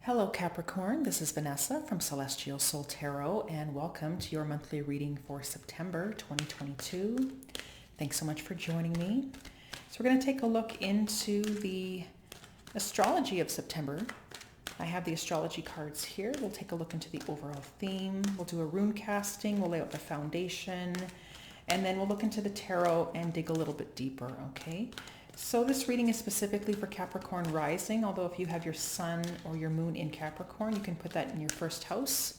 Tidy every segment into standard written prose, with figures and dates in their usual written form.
Hello Capricorn, this is Vanessa from Celestial Soul Tarot and welcome to your monthly reading for September 2022. Thanks so much for joining me. So we're going to take a look into the astrology of September. I have the astrology cards here. We'll take a look into the overall theme. We'll do a rune casting, we'll lay out the foundation, and then we'll look into the tarot and dig a little bit deeper, okay? So this reading is specifically for Capricorn rising, although if you have your sun or your moon in Capricorn, you can put that in your first house.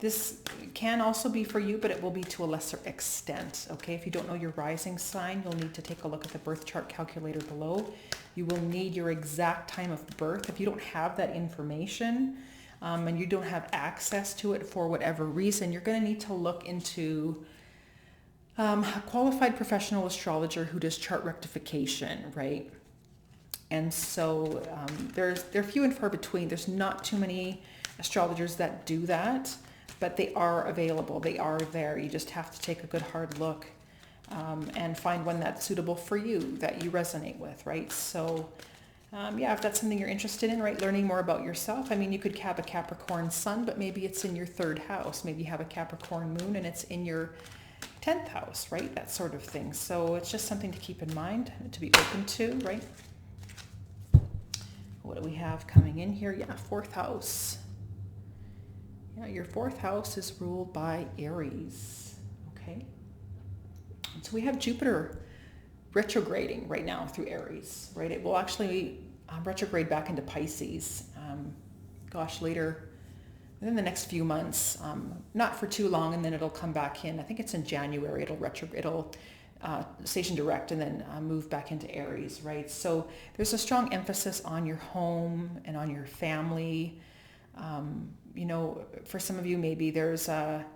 This can also be for you, but it will be to a lesser extent, okay? If you don't know your rising sign, you'll need to take a look at the birth chart calculator below. You will need your exact time of birth. If you don't have that information and you don't have access to it for whatever reason, you're going to need to look into a qualified professional astrologer who does chart rectification, right? And so they're few and far between. There's not too many astrologers that do that, but they are available. They are there. You just have to take a good hard look and find one that's suitable for you, that you resonate with, right? So yeah, if that's something you're interested in, right, learning more about yourself. I mean, you could have a Capricorn sun, but maybe it's in your third house. Maybe you have a Capricorn moon and it's in your 10th house, right? That sort of thing. So it's just something to keep in mind, to be open to, right? What do we have coming in here? Yeah, fourth house. Yeah, your fourth house is ruled by Aries, okay? So we have Jupiter retrograding right now through Aries, right? It will actually retrograde back into Pisces, later within the next few months, not for too long, and then it'll come back in. I think it's in January. It'll station direct and then move back into Aries, right? So there's a strong emphasis on your home and on your family. You know, for some of you, maybe there's a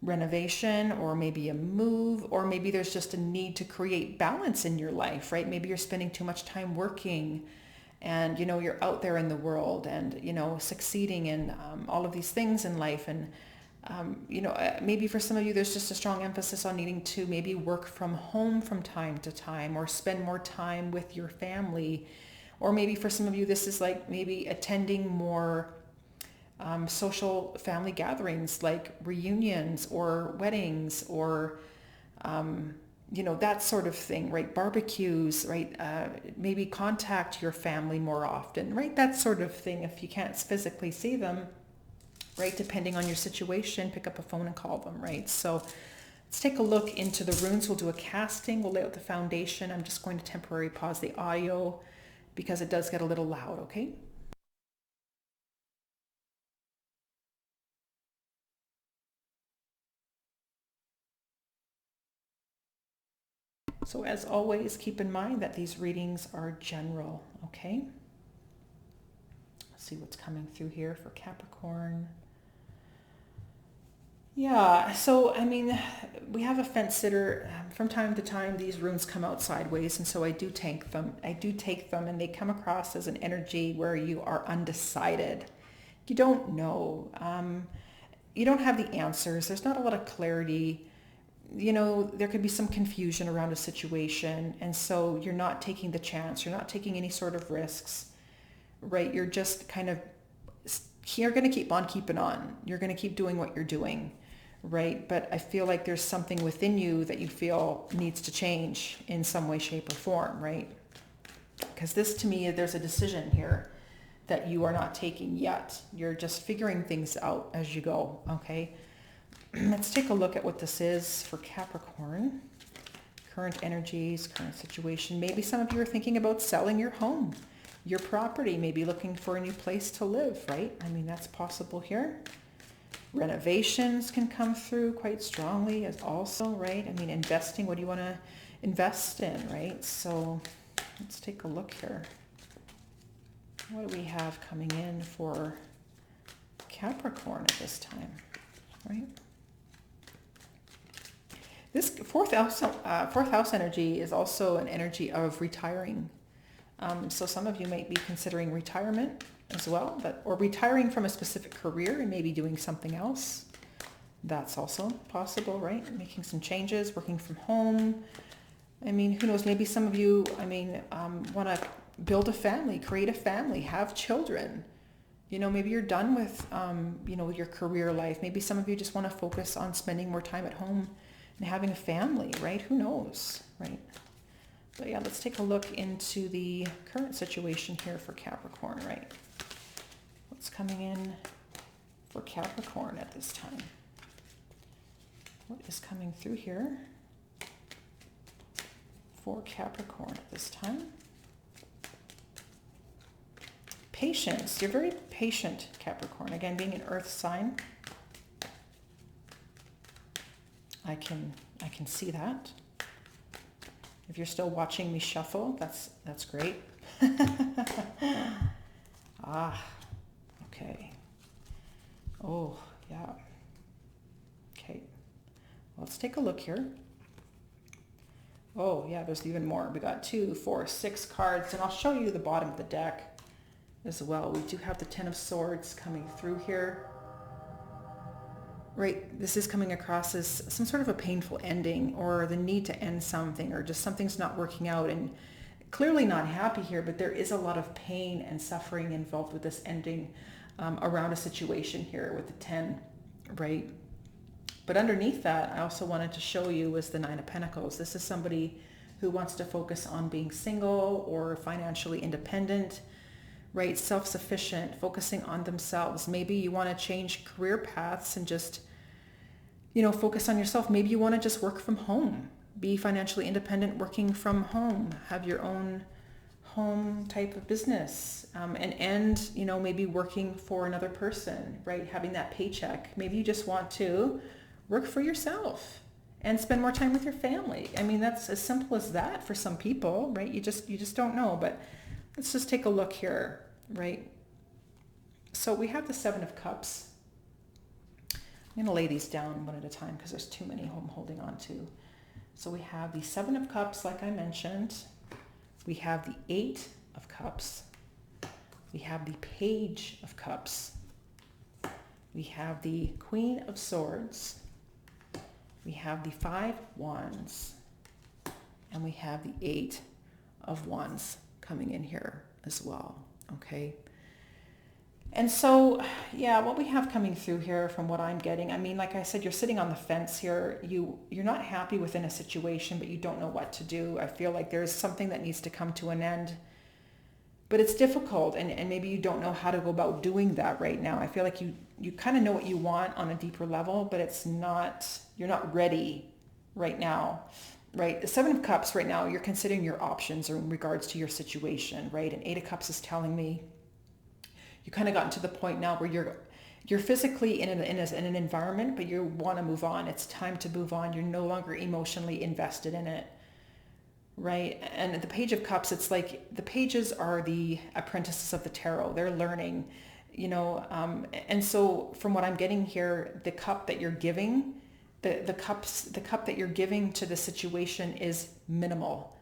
renovation or maybe a move, or maybe there's just a need to create balance in your life, right? Maybe you're spending too much time working and, you know, you're out there in the world and, you know, succeeding in all of these things in life. And, you know, maybe for some of you, there's just a strong emphasis on needing to maybe work from home from time to time or spend more time with your family. Or maybe for some of you, this is like maybe attending more social family gatherings like reunions or weddings or you know, that sort of thing, right? Barbecues, right? Maybe contact your family more often, right? That sort of thing. If you can't physically see them, right? Depending on your situation, pick up a phone and call them, right? So let's take a look into the runes. We'll do a casting. We'll lay out the foundation. I'm just going to temporarily pause the audio because it does get a little loud, okay? So as always, keep in mind that these readings are general, okay? Let's see what's coming through here for Capricorn. Yeah, so I mean, we have a fence sitter. From time to time, these runes come out sideways, and so I do take them. And they come across as an energy where you are undecided. You don't know. You don't have the answers. There's not a lot of clarity. You know, there could be some confusion around a situation, and so you're not taking the chance. You're not taking any sort of risks, right? You're just kind of, you're going to keep on keeping on. You're going to keep doing what you're doing, right? But I feel like there's something within you that you feel needs to change in some way, shape, or form, right? Because this, to me, there's a decision here that you are not taking yet. You're just figuring things out as you go, okay? Let's take a look at what this is for Capricorn. Current energies, current situation. Maybe some of you are thinking about selling your home, your property, maybe looking for a new place to live, right? I mean, that's possible here. Renovations can come through quite strongly as also, right? I mean, investing, what do you want to invest in, right? So let's take a look here. What do we have coming in for Capricorn at this time, right? This fourth house energy is also an energy of retiring. So some of you might be considering retirement as well, or retiring from a specific career and maybe doing something else. That's also possible, right? Making some changes, working from home. I mean, who knows? Maybe some of you, want to build a family, create a family, have children. Maybe you're done with, your career life. Maybe some of you just want to focus on spending more time at home and having a family, right? Who knows, right? But yeah, let's take a look into the current situation here for Capricorn, right? What's coming in for Capricorn at this time? What is coming through here for Capricorn at this time? Patience. You're very patient, Capricorn. Again, being an earth sign, I can see that. If you're still watching me shuffle, that's great. Okay. Oh, yeah. Okay. Let's take a look here. Oh, yeah, there's even more. We got 2, 4, 6 cards, and I'll show you the bottom of the deck as well. We do have the 10 of Swords coming through here. Right, this is coming across as some sort of a painful ending, or the need to end something, or just something's not working out, and clearly not happy here, but there is a lot of pain and suffering involved with this ending around a situation here with the 10, right? But underneath that, I also wanted to show you was the 9 of Pentacles. This is somebody who wants to focus on being single or financially independent, right? Self-sufficient, focusing on themselves. Maybe you want to change career paths and just, focus on yourself. Maybe you want to just work from home, be financially independent, working from home, have your own home type of business, and maybe working for another person, right? Having that paycheck. Maybe you just want to work for yourself and spend more time with your family. I mean, that's as simple as that for some people, right? You just don't know, but let's just take a look here, right? So we have the 7 of Cups. I'm going to lay these down one at a time because there's too many I'm holding on to. So we have the 7 of Cups, like I mentioned. We have the 8 of Cups. We have the Page of Cups. We have the Queen of Swords. We have the 5 of Wands. And we have the 8 of Wands coming in here as well, okay? And so, yeah, what we have coming through here from what I'm getting, I mean, like I said, you're sitting on the fence here. You're not happy within a situation, but you don't know what to do. I feel like there's something that needs to come to an end, but it's difficult, and maybe you don't know how to go about doing that right now. I feel like you kind of know what you want on a deeper level, but you're not ready right now. Right, the 7 of Cups right now, you're considering your options in regards to your situation, right? And 8 of Cups is telling me you kind of gotten to the point now where you're physically in an environment, but you want to move on. It's time to move on. You're no longer emotionally invested in it, right? And the Page of Cups, it's like the pages are the apprentices of the tarot. They're learning, and so from what I'm getting here, the cup that you're giving, the cup that you're giving to the situation is minimal.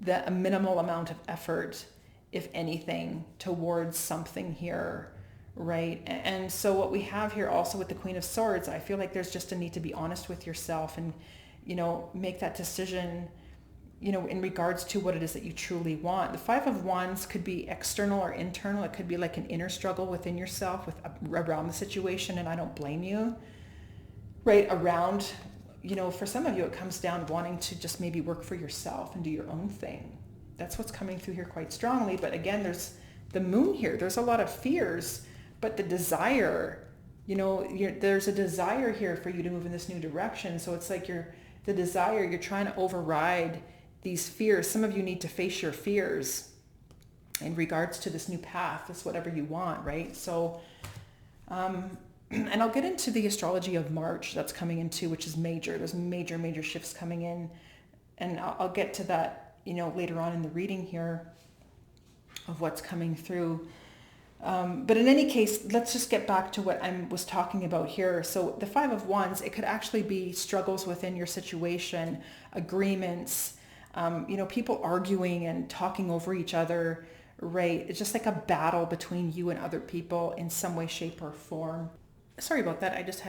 A minimal amount of effort, if anything, towards something here, right? And so what we have here also with the Queen of Swords, I feel like there's just a need to be honest with yourself and, make that decision, in regards to what it is that you truly want. The 5 of Wands could be external or internal. It could be like an inner struggle within yourself around the situation, and I don't blame you. Right, around, for some of you, it comes down wanting to just maybe work for yourself and do your own thing. That's what's coming through here quite strongly. But again, there's the Moon here. There's a lot of fears, but the desire, there's a desire here for you to move in this new direction. So it's like you're trying to override these fears. Some of you need to face your fears in regards to this new path. It's whatever you want, right? So, and I'll get into the astrology of March that's coming in too, which is major. There's major shifts coming in. And I'll get to that, later on in the reading here of what's coming through. But in any case, let's just get back to what I was talking about here. So the 5 of Wands, it could actually be struggles within your situation, agreements, people arguing and talking over each other, right? It's just like a battle between you and other people in some way, shape, or form. Sorry about that. I just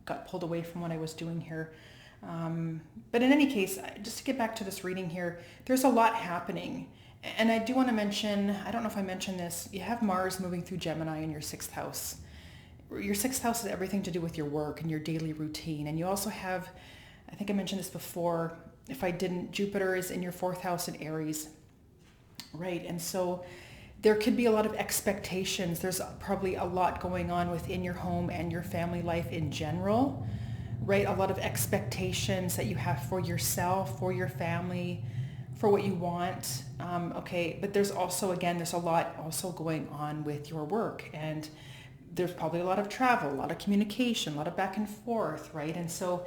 got pulled away from what I was doing here. But in any case, just to get back to this reading here, there's a lot happening. And I do want to mention, I don't know if I mentioned this, you have Mars moving through Gemini in your 6th house. Your 6th house has everything to do with your work and your daily routine. And you also have, I think I mentioned this before, if I didn't, Jupiter is in your 4th house in Aries, right? And so there could be a lot of expectations. There's probably a lot going on within your home and your family life in general, right? A lot of expectations that you have for yourself, for your family, for what you want. Okay, but there's also, again, there's a lot also going on with your work, and there's probably a lot of travel, a lot of communication, a lot of back and forth, right? And so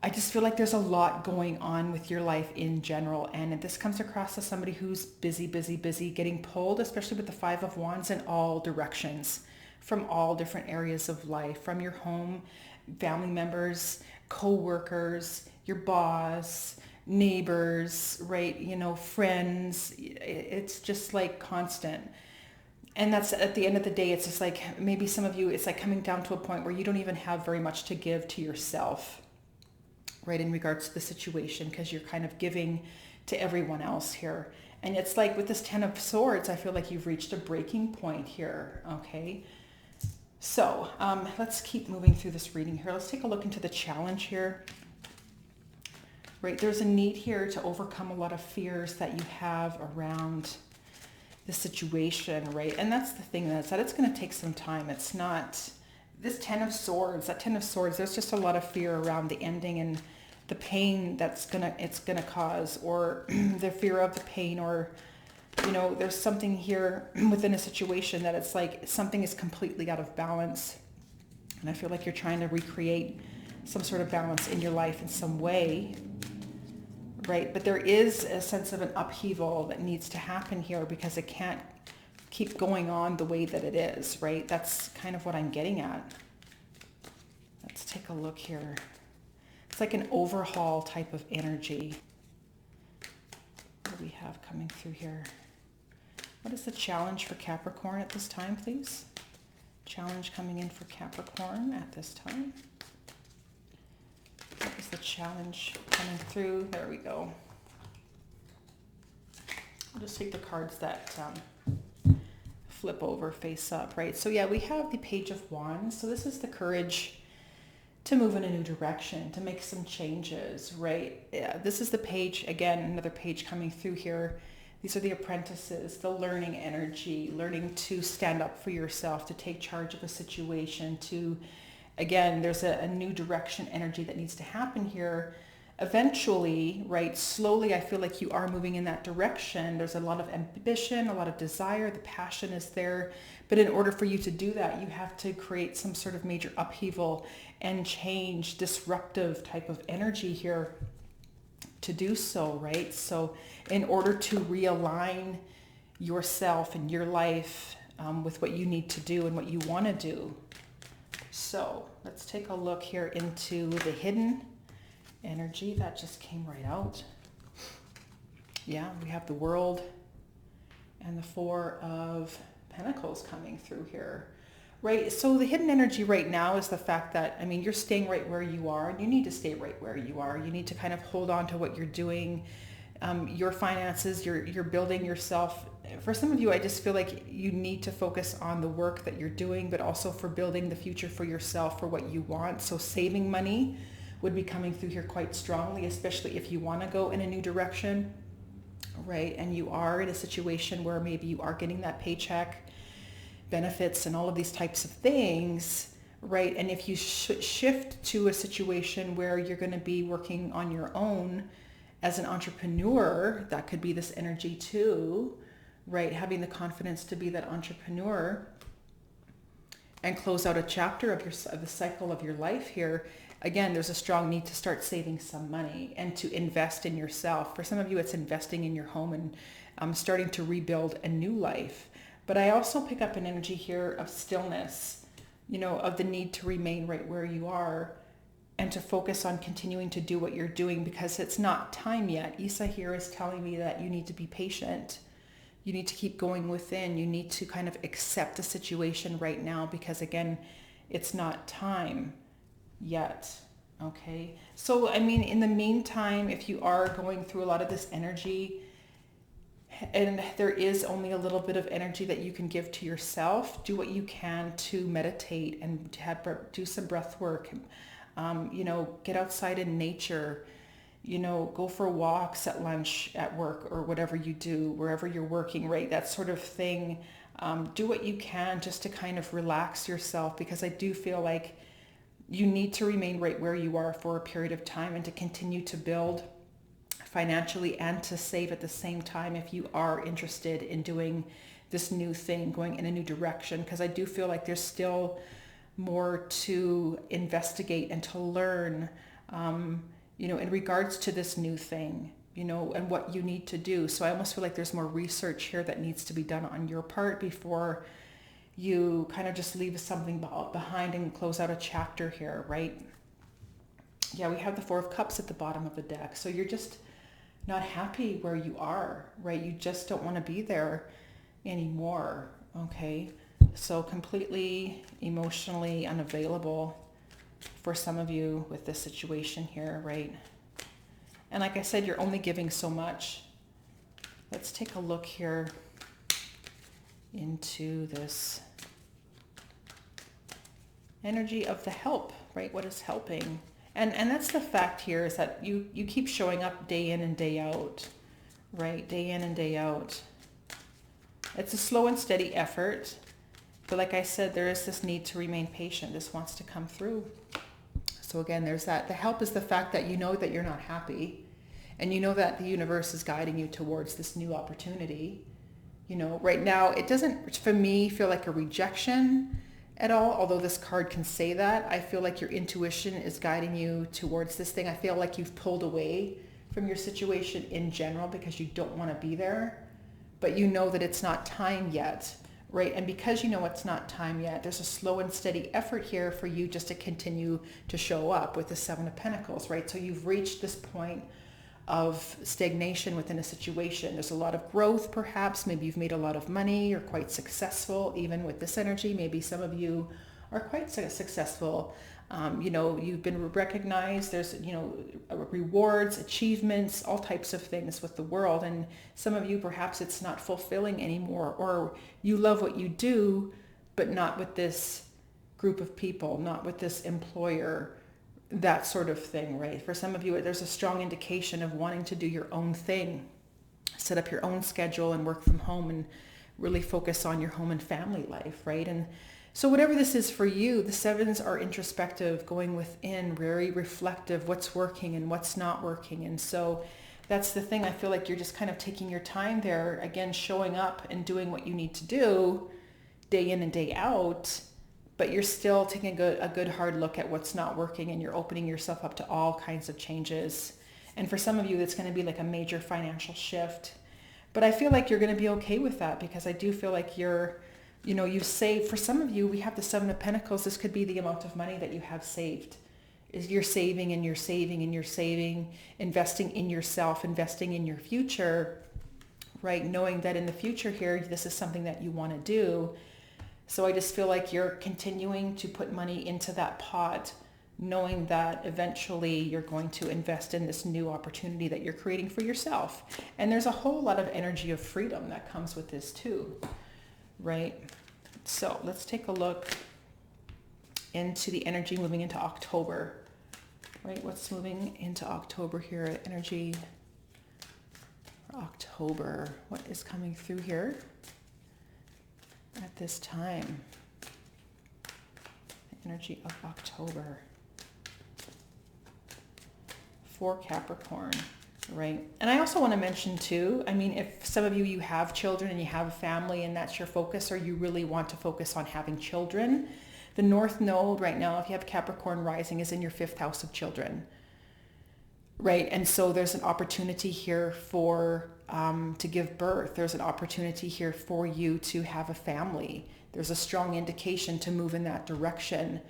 I just feel like there's a lot going on with your life in general. And this comes across as somebody who's busy, getting pulled, especially with the 5 of Wands, in all directions, from all different areas of life, from your home, family members, co-workers, your boss, neighbors, right? You know, friends. It's just like constant. And that's, at the end of the day, it's just like, maybe some of you, it's like coming down to a point where you don't even have very much to give to yourself, right, in regards to the situation, because you're kind of giving to everyone else here. And it's like with this 10 of Swords, I feel like you've reached a breaking point here, okay? So let's keep moving through this reading here. Let's take a look into the challenge here. Right, there's a need here to overcome a lot of fears that you have around the situation, right? And that's the thing, that it's going to take some time. It's not, this 10 of Swords, that 10 of Swords, there's just a lot of fear around the ending and the pain it's gonna cause, or the fear of the pain, or, you know, there's something here within a situation that it's like something is completely out of balance. And I feel like you're trying to recreate some sort of balance in your life in some way, right? But there is a sense of an upheaval that needs to happen here, because it can't keep going on the way that it is, right? That's kind of what I'm getting at. Let's take a look here. It's like an overhaul type of energy. What do we have coming through here? What is the challenge for Capricorn at this time, please? Challenge coming in for Capricorn at this time. What is the challenge coming through? There we go. I'll just take the cards that flip over face up, right? So yeah, we have the Page of Wands. So this is the courage to move in a new direction, to make some changes, right? Yeah, this is the page, again, another page coming through here. These are the apprentices, the learning energy, learning to stand up for yourself, to take charge of a situation, to, again, there's a new direction energy that needs to happen here. Eventually, right, slowly, I feel like you are moving in that direction. There's a lot of ambition, a lot of desire, the passion is there. But in order for you to do that, you have to create some sort of major upheaval and change, disruptive type of energy here to do so, right? So in order to realign yourself and your life with what you need to do and what you want to do. So let's take a look here into the hidden energy that just came right out. Yeah, we have the World and the 4 of Pentacles coming through here, right? So the hidden energy right now is the fact that, I mean, you're staying right where you are, and you need to stay right where you are. You need to kind of hold on to what you're doing, your finances, you're building yourself. For some of you, I just feel like you need to focus on the work that you're doing, but also for building the future for yourself, for what you want. So saving money would be coming through here quite strongly, especially if you want to go in a new direction, right? And you are in a situation where maybe you are getting that paycheck, benefits, and all of these types of things, right? And if you shift to a situation where you're going to be working on your own as an entrepreneur, that could be this energy too, right? Having the confidence to be that entrepreneur and close out a chapter of the cycle of your life here. Again, there's a strong need to start saving some money and to invest in yourself. For some of you, it's investing in your home and starting to rebuild a new life. But I also pick up an energy here of stillness, you know, of the need to remain right where you are and to focus on continuing to do what you're doing, because it's not time yet. Isa here is telling me that you need to be patient. You need to keep going within. You need to kind of accept the situation right now, because again, it's not time yet. Okay. So, I mean, in the meantime, if you are going through a lot of this energy, And there is only a little bit of energy that you can give to yourself. Do what you can to meditate and do some breath work. Get outside in nature. Go for walks at lunch, at work, or whatever you do, wherever you're working, right? That sort of thing. Do what you can just to kind of relax yourself, because I do feel like you need to remain right where you are for a period of time and to continue to build financially and to save at the same time if you are interested in doing this new thing, going in a new direction, because I do feel like there's still more to investigate and to learn, in regards to this new thing, and what you need to do. So I almost feel like there's more research here that needs to be done on your part before you kind of just leave something behind and close out a chapter here, right? Yeah, we have the Four of Cups at the bottom of the deck. So you're just not happy where you are, right? You just don't want to be there anymore, okay? So completely emotionally unavailable for some of you with this situation here, right? And like I said, you're only giving so much. Let's take a look here into this energy of the help, right? What is helping? And that's the fact here, is that you keep showing up day in and day out, right? Day in and day out. It's a slow and steady effort. But like I said, there is this need to remain patient. This wants to come through. So again, there's that. The help is the fact that you know that you're not happy. And you know that the universe is guiding you towards this new opportunity. Right now, it doesn't, for me, feel like a rejection at all, although this card can say that. I feel like your intuition is guiding you towards this thing. I feel like you've pulled away from your situation in general because you don't want to be there, but you know that it's not time yet, right? And because you know it's not time yet, there's a slow and steady effort here for you just to continue to show up with the Seven of Pentacles, right? So you've reached this point of stagnation within a situation. There's a lot of growth, perhaps. Maybe you've made a lot of money. You're quite successful, even with this energy. Maybe some of you are quite successful. You've been recognized. There's, rewards, achievements, all types of things with the world. And some of you, perhaps it's not fulfilling anymore, or you love what you do, but not with this group of people, not with this employer, that sort of thing, right? For some of you, there's a strong indication of wanting to do your own thing, set up your own schedule and work from home and really focus on your home and family life, right? And so whatever this is for you, the sevens are introspective, going within, very reflective, what's working and what's not working. And so that's the thing. I feel like you're just kind of taking your time there, again, showing up and doing what you need to do day in and day out, but you're still taking a good hard look at what's not working, and you're opening yourself up to all kinds of changes. And for some of you, it's going to be like a major financial shift. But I feel like you're going to be okay with that, because I do feel like you've saved. For some of you, we have the Seven of Pentacles. This could be the amount of money that you have saved. Is you're saving and you're saving and you're saving, investing in yourself, investing in your future, right? Knowing that in the future here, this is something that you want to do. So I just feel like you're continuing to put money into that pot, knowing that eventually you're going to invest in this new opportunity that you're creating for yourself. And there's a whole lot of energy of freedom that comes with this too, right? So let's take a look into the energy moving into October, right? What's moving into October here? Energy for October. What is coming through here at this time? The energy of October for Capricorn, right? And I also want to mention too, I mean, if some of you have children and you have a family and that's your focus, or you really want to focus on having children, the North Node right now, if you have Capricorn rising, is in your 5th house of children, right? And so there's an opportunity here for to give birth. There's an opportunity here for you to have a family. There's a strong indication to move in that direction,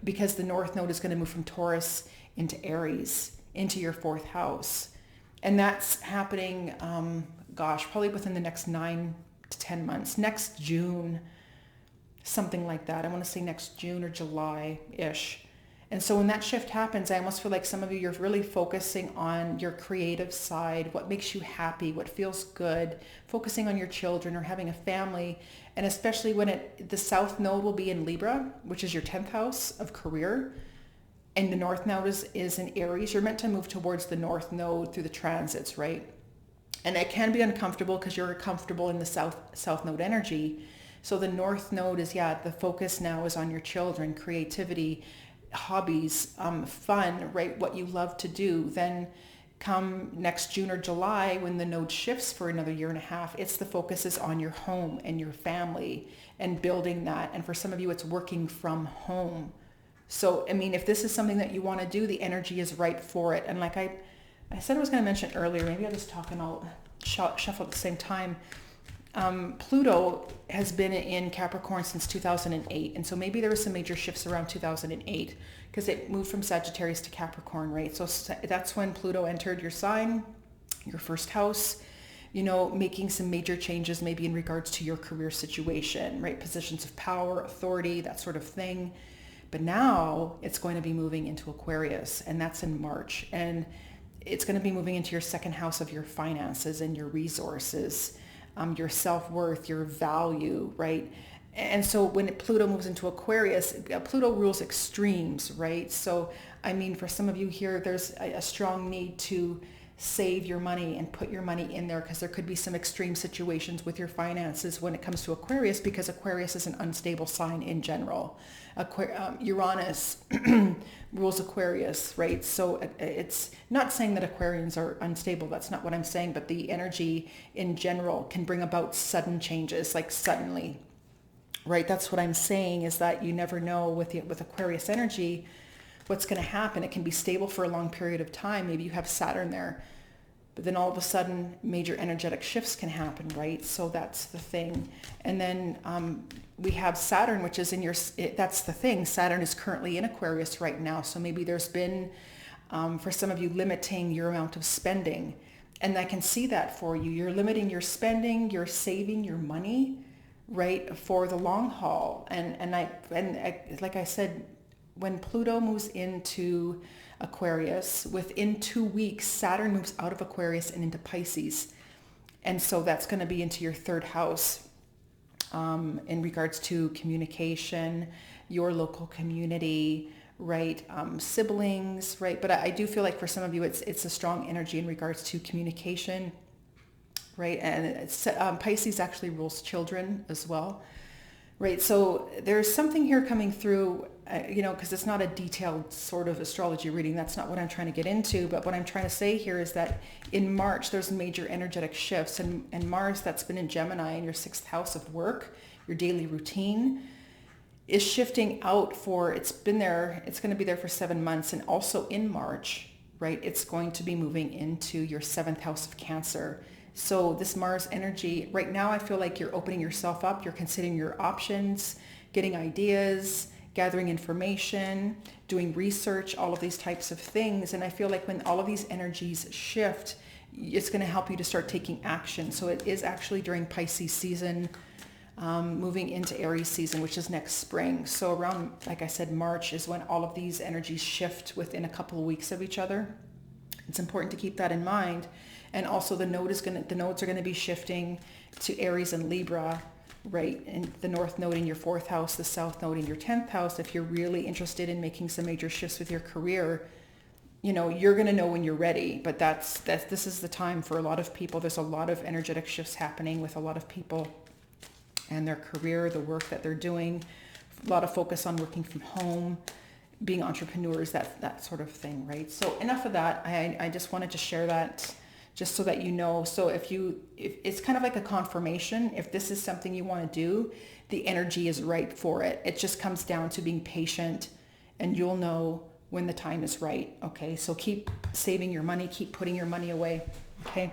because the North Node is going to move from Taurus into Aries, into your 4th house. And that's happening, probably within the next 9 to 10 months, next June, something like that. I want to say next June or July-ish. And so when that shift happens, I almost feel like some of you, you're really focusing on your creative side, what makes you happy, what feels good, focusing on your children or having a family. And especially when the South Node will be in Libra, which is your 10th house of career. And the North Node is in Aries. You're meant to move towards the North Node through the transits, right? And it can be uncomfortable because you're comfortable in the South Node energy. So the North Node is, the focus now is on your children, creativity, hobbies, fun, right? What you love to do. Then come next June or July, when the node shifts for another year and a half, it's the focus is on your home and your family and building that. And for some of you, it's working from home. So, I mean, if this is something that you want to do, the energy is right for it. And like I said I was going to mention earlier, maybe I'll just talk and I'll shuffle at the same time. Pluto has been in Capricorn since 2008. And so maybe there were some major shifts around 2008 because it moved from Sagittarius to Capricorn, right? So that's when Pluto entered your sign, your first house, making some major changes maybe in regards to your career situation, right? Positions of power, authority, that sort of thing. But now it's going to be moving into Aquarius, and that's in March. And it's going to be moving into your second house of your finances and your resources, your self-worth, your value, right? And so when Pluto moves into Aquarius, Pluto rules extremes, right? So, I mean, for some of you here, there's a strong need to save your money and put your money in there because there could be some extreme situations with your finances when it comes to Aquarius, because Aquarius is an unstable sign in general. Uranus rules Aquarius, right? So it's not saying that Aquarians are unstable. That's not what I'm saying. But the energy in general can bring about sudden changes, like suddenly, right? That's what I'm saying, is that you never know with Aquarius energy what's going to happen. It can be stable for a long period of time. Maybe you have Saturn there, but then all of a sudden major energetic shifts can happen, right? So that's the thing. And then we have Saturn, which is in that's the thing. Saturn is currently in Aquarius right now. So maybe there's been, for some of you, limiting your amount of spending. And I can see that for you. You're limiting your spending, you're saving your money, right, for the long haul. And like I said, when Pluto moves into Aquarius, within 2 weeks, Saturn moves out of Aquarius and into Pisces. And so that's going to be into your third house in regards to communication, your local community, right? Siblings, right? But I do feel like for some of you, it's a strong energy in regards to communication, right? And Pisces actually rules children as well. Right. So there's something here coming through, because it's not a detailed sort of astrology reading. That's not what I'm trying to get into. But what I'm trying to say here is that in March, there's major energetic shifts. And Mars, that's been in Gemini in your sixth house of work, your daily routine, is shifting out it's been there. It's going to be there for 7 months. And also in March, right, it's going to be moving into your seventh house of Cancer. So this Mars energy, right now I feel like you're opening yourself up, you're considering your options, getting ideas, gathering information, doing research, all of these types of things. And I feel like when all of these energies shift, it's going to help you to start taking action. So it is actually during Pisces season, moving into Aries season, which is next spring. So around, like I said, March is when all of these energies shift within a couple of weeks of each other. It's important to keep that in mind. And also the nodes are going to be shifting to Aries and Libra, right? And the North Node in your fourth house, the South Node in your 10th house. If you're really interested in making some major shifts with your career, you're going to know when you're ready. But this is the time for a lot of people. There's a lot of energetic shifts happening with a lot of people and their career, the work that they're doing, a lot of focus on working from home, being entrepreneurs, that sort of thing, right? So enough of that. I just wanted to share that just so that you know. So if it's kind of like a confirmation, if this is something you want to do, the energy is right for it. It just comes down to being patient, and you'll know when the time is right. Okay. So keep saving your money, keep putting your money away. Okay.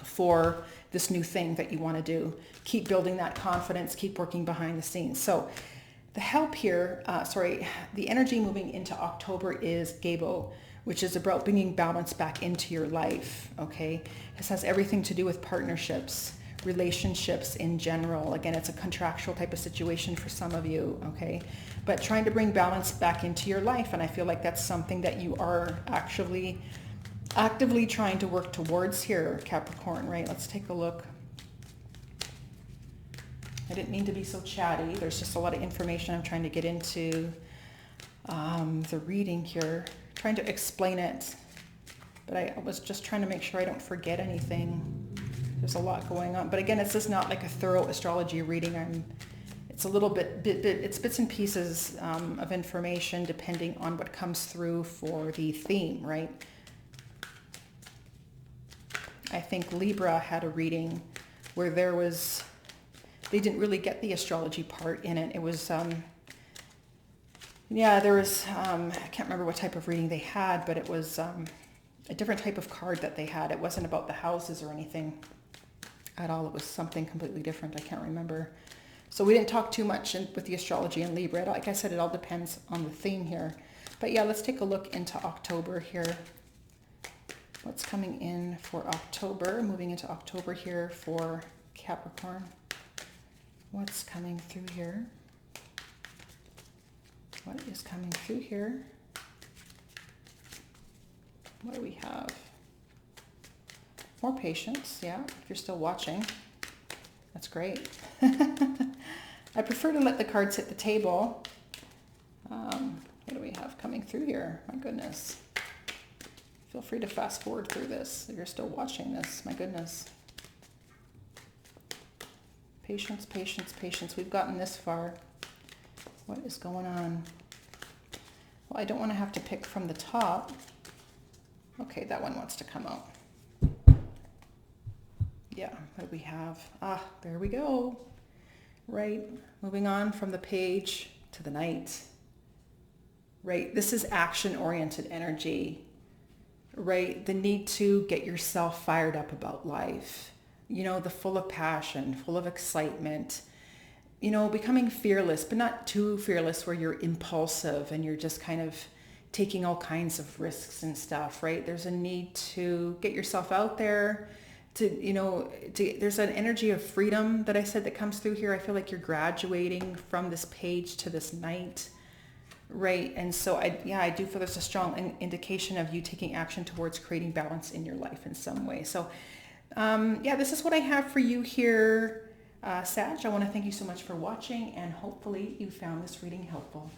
For this new thing that you want to do, keep building that confidence, keep working behind the scenes. So the help here, the energy moving into October is Gabo, which is about bringing balance back into your life, okay? This has everything to do with partnerships, relationships in general. Again, it's a contractual type of situation for some of you, okay? But trying to bring balance back into your life, and I feel like that's something that you are actually actively trying to work towards here, Capricorn, right? Let's take a look. I didn't mean to be so chatty. There's just a lot of information I'm trying to get into the reading here, trying to explain it. But I was just trying to make sure I don't forget anything. There's a lot going on. But again, it's just not like a thorough astrology reading. It's a little bit, it's bits and pieces of information depending on what comes through for the theme, right? I think Libra had a reading where they didn't really get the astrology part in it. It was, yeah, there was, I can't remember what type of reading they had, but it was a different type of card that they had. It wasn't about the houses or anything at all. It was something completely different. I can't remember. So we didn't talk too much with the astrology in Libra. Like I said, it all depends on the theme here. But yeah, let's take a look into October here. What's coming in for October? Moving into October here for Capricorn. What's coming through here? What is coming through here? What do we have? More patience, yeah, if you're still watching. That's great. I prefer to let the cards hit the table. What do we have coming through here? My goodness. Feel free to fast forward through this if you're still watching this. My goodness. Patience, patience, patience. We've gotten this far. What is going on? Well, I don't want to have to pick from the top. Okay, that one wants to come out. Yeah, what do we have? Ah, there we go. Right, moving on from the page to the night. Right, this is action-oriented energy. Right, the need to get yourself fired up about life. You know, the full of passion, full of excitement. You know, becoming fearless, but not too fearless where you're impulsive and you're just kind of taking all kinds of risks and stuff, right? There's a need to get yourself out there, to, you know, there's an energy of freedom that I said that comes through here. I feel like you're graduating from this page to this night, right? And so I do feel there's a strong indication of you taking action towards creating balance in your life in some way. So yeah, this is what I have for you here, Sag. I want to thank you so much for watching, and hopefully you found this reading helpful.